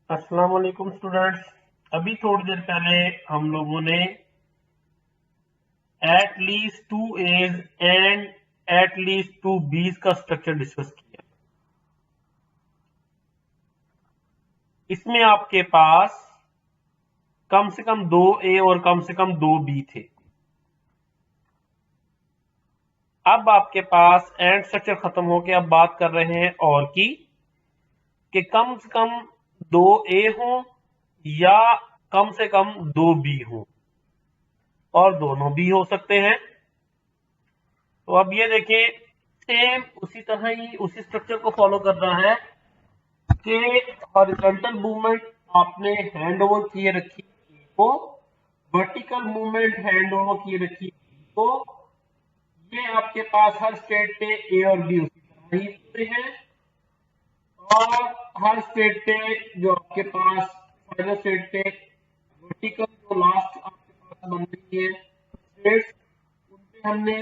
अस्सलाम वालेकुम स्टूडेंट्स। अभी थोड़ी देर पहले हम लोगों ने at least two a's and at least two b's का स्ट्रक्चर डिस्कस किया। इसमें आपके पास कम से कम 2 ए और कम से कम 2 बी थे। अब आपके पास एंड स्ट्रक्चर खत्म होके अब बात कर रहे हैं और की कि कम से कम 2 ए हो या कम से कम 2 बी हो, और दोनों भी हो सकते हैं। तो अब ये देखें, सेम उसी तरह ही उसी स्ट्रक्चर को फॉलो करना है कि हॉरिजॉन्टल मूवमेंट आपने हैंड ओवर किए रखी को, वर्टिकल मूवमेंट हैंड ओवर किए रखी को। ये आपके पास हर स्टेट पे ए और बी उसी तरह ही होते हैं, और हर स्टेट पे जो आपके पास फाइनल स्टेट पे वर्टिकल जो लास्ट आपके पास बन रही है स्टेट्स, उनपे हमने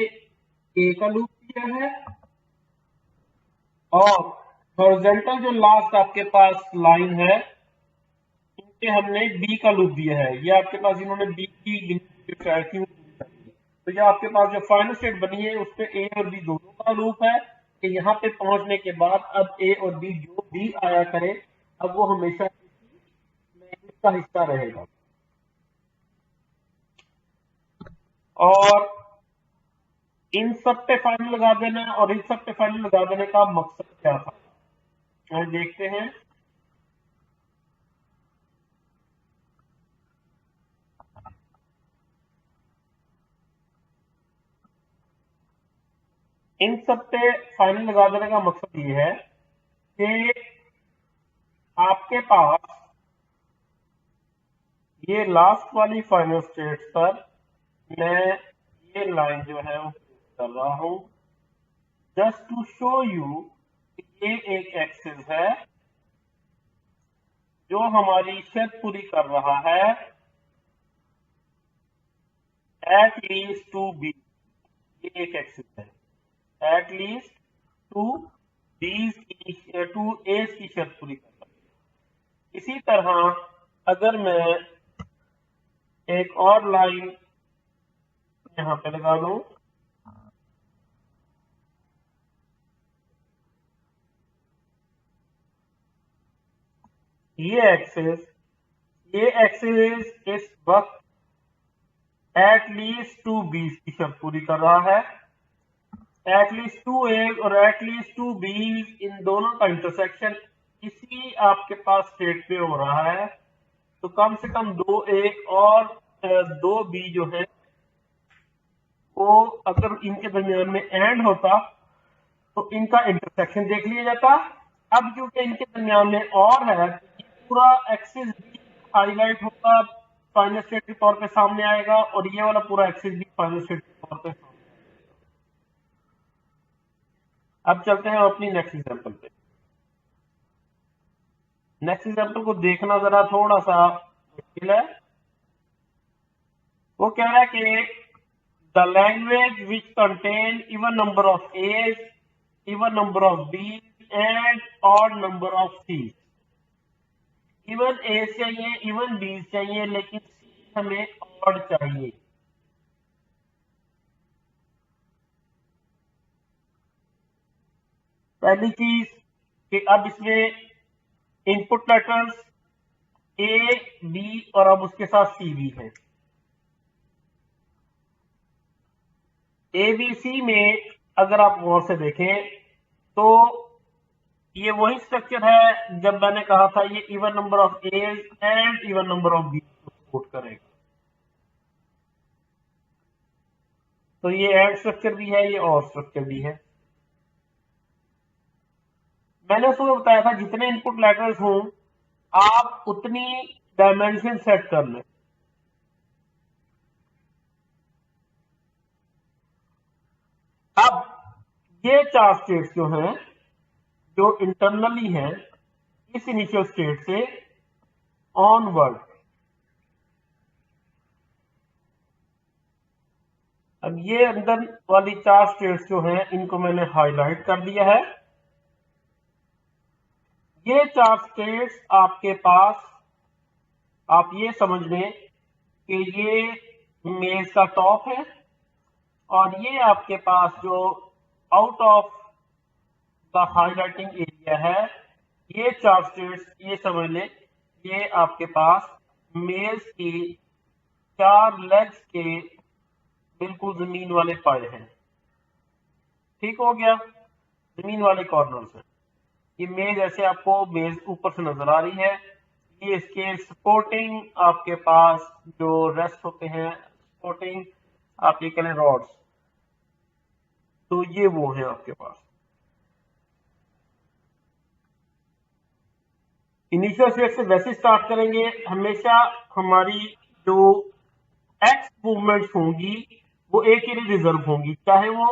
ए का लूप किया है, और हॉरिजॉन्टल जो लास्ट आपके पास लाइन है इनपे हमने बी का लूप दिया है। ये आपके पास इन्होंने बी की क्यों, तो ये आपके पास जो फाइनल स्टेट बनी है उस पे ए और बी दोनों का लूप है कि यहाँ पे पहुंचने के बाद अब ए और बी जो भी आया करे अब वो हमेशा मैट्रिक्स का हिस्सा रहेगा। और इन सब पे फाइनल लगा देना और इन सब पे फाइनल लगा देने का मकसद क्या था, और देखते हैं। इन सब पे फाइनल लगा देने का मकसद ये है कि आपके पास ये लास्ट वाली फाइनल स्टेट पर मैं ये लाइन जो है वो कर रहा हूं जस्ट टू शो यू ये एक एक्सिस है जो हमारी शर्त पूरी कर रहा है एट लीस्ट टू बी। ये एक एक्सिस है एट लीस्ट टू बीज की टू एज की शर्त पूरी कर रहा है। इसी तरह अगर मैं एक और लाइन यहां पे लगा दूं, ये एक्सिस इस वक्त एट लीस्ट टू बीज की शर्त पूरी कर रहा है। एट लीस्ट टू ए और एट लीस्ट टू बी, इन दोनों का इंटरसेक्शन इसी आपके पास स्टेट पे हो रहा है। तो कम से कम 2 ए और 2 बी जो है वो अगर इनके दरमियान में एंड होता तो इनका इंटरसेक्शन देख लिया जाता। अब क्योंकि इनके दरमियान में और है तो ये पूरा एक्सिस भी हाईलाइट होगा, फाइनल स्टेट के तौर पे सामने आएगा, और ये वाला पूरा एक्सिस भी फाइनल स्टेट के तौर पे सामने। अब चलते हैं अपनी नेक्स्ट एग्जांपल पे। नेक्स्ट एग्जांपल को देखना जरा थोड़ा सा मुश्किल है। वो कह रहा है कि the language which contain even number of a's, even number of B and odd number of c. Even a चाहिए, इवन बी चाहिए, लेकिन सी हमें ऑड चाहिए। पहली चीज कि अब इसमें इनपुट लेटर्स ए बी और अब उसके साथ सी भी है। एबीसी में अगर आप गौर से देखें तो ये वही स्ट्रक्चर है जब मैंने कहा था ये even number of a's and even number of b को सपोर्ट करेगा। तो ये एंड स्ट्रक्चर भी है, ये और स्ट्रक्चर भी है। मैंने उसको बताया था जितने इनपुट लेटर्स हों आप उतनी डायमेंशन सेट कर लें। अब ये 4 स्टेट्स जो हैं जो इंटरनली हैं इस इनिशियल स्टेट से ऑनवर्ड, अब ये अंदर वाली 4 स्टेट्स जो हैं इनको मैंने हाईलाइट कर दिया है। ये 4 स्टेट्स आपके पास, आप ये समझ लें कि ये मेज का टॉप है और ये आपके पास जो out of the highlighting area है, ये 4 स्टेट्स ये समझ लें ये आपके पास मेज की 4 लेग्स के बिल्कुल जमीन वाले पाए हैं। ठीक हो गया, जमीन वाले कॉर्नर से ये मेज ऐसे आपको मेज ऊपर से नजर आ रही है। ये इसके सपोर्टिंग आपके पास जो रेस्ट होते हैं, सपोर्टिंग आप ये कहें रॉड्स, तो ये वो है आपके पास। इनिशियल स्टेट से वैसे स्टार्ट करेंगे, हमेशा हमारी जो एक्स मूवमेंट्स होंगी वो एक ही रिजर्व होंगी, चाहे वो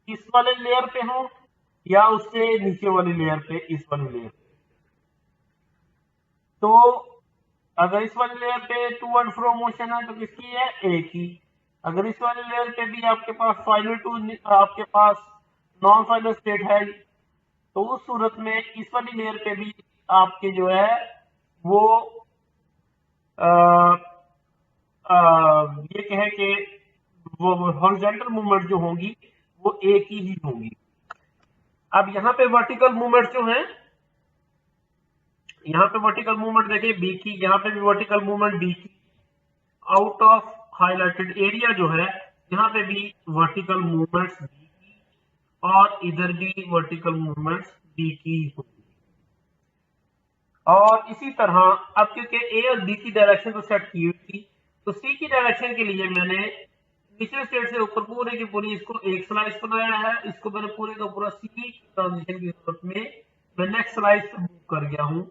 इस वाले लेयर पे हो या उससे नीचे वाली लेयर पे, इस वाली लेयर पे। तो अगर इस वाली लेयर पे टू एंड फ्रो मोशन है तो किसकी है, एक ही। अगर इस वाली लेयर पे भी आपके पास फाइनल टू आपके पास नॉन फाइनल स्टेट है, तो उस सूरत में इस वाली लेयर पे भी आपके जो है वो ये कहें कि वो हॉरिजॉन्टल मूवमेंट जो होंगी वो एक ही होंगी। अब यहाँ पे वर्टिकल मूवमेंट जो है, यहाँ पे वर्टिकल मूवमेंट देखिए बी की, यहाँ पे भी वर्टिकल मूवमेंट बी की, आउट ऑफ हाईलाइटेड एरिया जो है यहाँ पे भी वर्टिकल मूवमेंट्स बी की और इधर भी वर्टिकल मूवमेंट्स बी की होंगी। और इसी तरह अब क्योंकि ए और बी की डायरेक्शन तो सेट की हुई थी, तो सी की डायरेक्शन के लिए मैंने निचले स्टेट से ऊपर पूरे की पूरी इसको एक स्लाइस बनाया है। इसको मैंने पूरे का पूरा सी ट्रांजिशन की सूरत में मैं नेक्स्ट स्लाइस पे मूव कर गया हूं।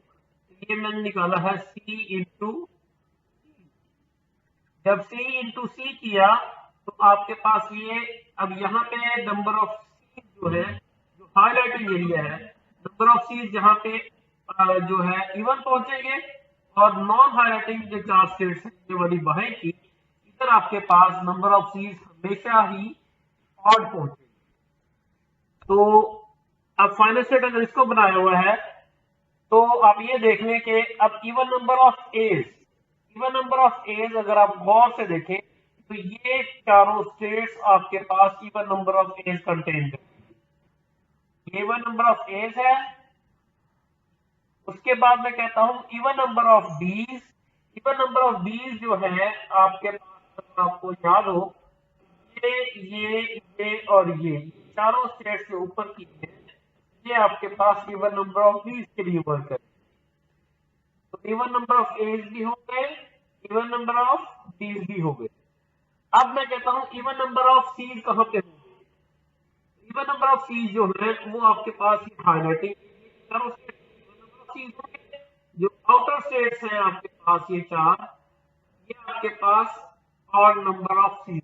ये मैंने निकाला है सी इंटू, जब सी इंटू सी किया तो आपके पास ये, अब यहाँ पे नंबर ऑफ सी जो है, जो हाईलाइटिंग एरिया है, नंबर ऑफ सी जहाँ पे जो है इवन पहुंचेंगे, और नॉन हाईलाइटिंग जो 4 स्टेट्स है वाली बाहर की, इधर आपके पास नंबर ऑफ सीज हमेशा ही ऑड पहुंचेगी। तो अब फाइनल स्टेट अगर इसको बनाया हुआ है तो आप ये देख लें कि अब even number of a's, even number of a's अगर आप गौर से देखें तो ये चारों स्टेट्स आपके पास even number of A's contain करती है। इवन नंबर ऑफ एज है, उसके बाद मैं कहता हूं इवन नंबर ऑफ बीज। इवन नंबर ऑफ बीज जो है आपके पास, आपको याद हो, ये और ये चारों स्टेट से ऊपर की है, ये आपके पास इवन नंबर ऑफ बीज के लिए वर्क है। तो इवन नंबर ऑफ एज भी हो गए, इवन नंबर ऑफ बीज भी हो गए। अब मैं कहता हूं इवन नंबर ऑफ सीज कहां पे होंगे, इवन नंबर ऑफ सीज जो है वो आपके पास हाईलाइटिंग चारों स्टेट, जो आउटर स्टेट्स हैं आपके पास ये 4, ये आपके पास ऑड नंबर ऑफ सीज,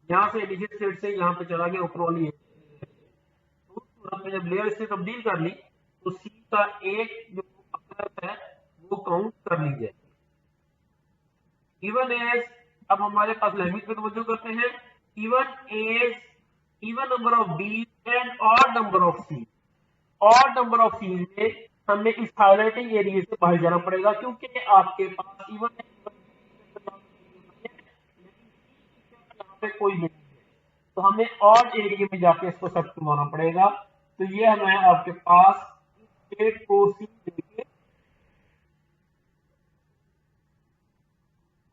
यहां से नीचे स्टेट से यहां पे चला गया ऊपर वाली, तो सूरत में जब लेयर से तब्दील कर ली तो सी का एक जो है वो काउंट कर ली जाएगी। इवन एज, अब हमारे पास लैंग्वेज पे तवज्जो करते हैं, even A's, even number of B and odd number of C. Odd number of C में हमें इस हाईलाइटिंग एरिया से बाहर जाना पड़ेगा, क्योंकि आपके पास इवन यहाँ पे कोई नहीं है, तो हमें ऑड एरिया में जाके इसको सब करवाना पड़ेगा। तो ये हमें आपके पास स्टेट को सी देके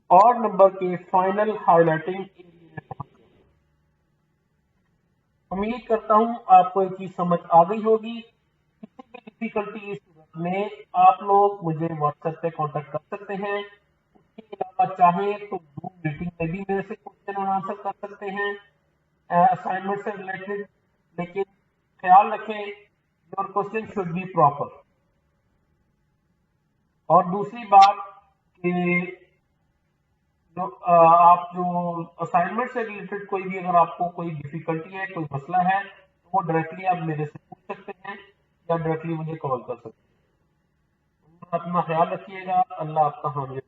और नंबर के फाइनल हाईलाइटिंग एरिया। उम्मीद करता हूं आपको ये चीज समझ आ गई होगी। किसी भी डिफिकल्टी इस सूरत में आप लोग मुझे व्हाट्सएप पे कांटेक्ट कर सकते हैं। उसके अलावा चाहें तो जूम मीटिंग में भी मेरे से क्वेश्चन और आंसर कर सकते हैं असाइनमेंट से रिलेटेड, लेकिन ख्याल रखें your question should be proper. और दूसरी बात कि आप जो असाइनमेंट से रिलेटेड कोई भी अगर आपको कोई डिफिकल्टी है, कोई मसला है, तो वो डायरेक्टली आप मेरे से पूछ सकते हैं या डायरेक्टली मुझे कॉल कर सकते हैं। अपना ख्याल रखिएगा, अल्लाह आपका हामी।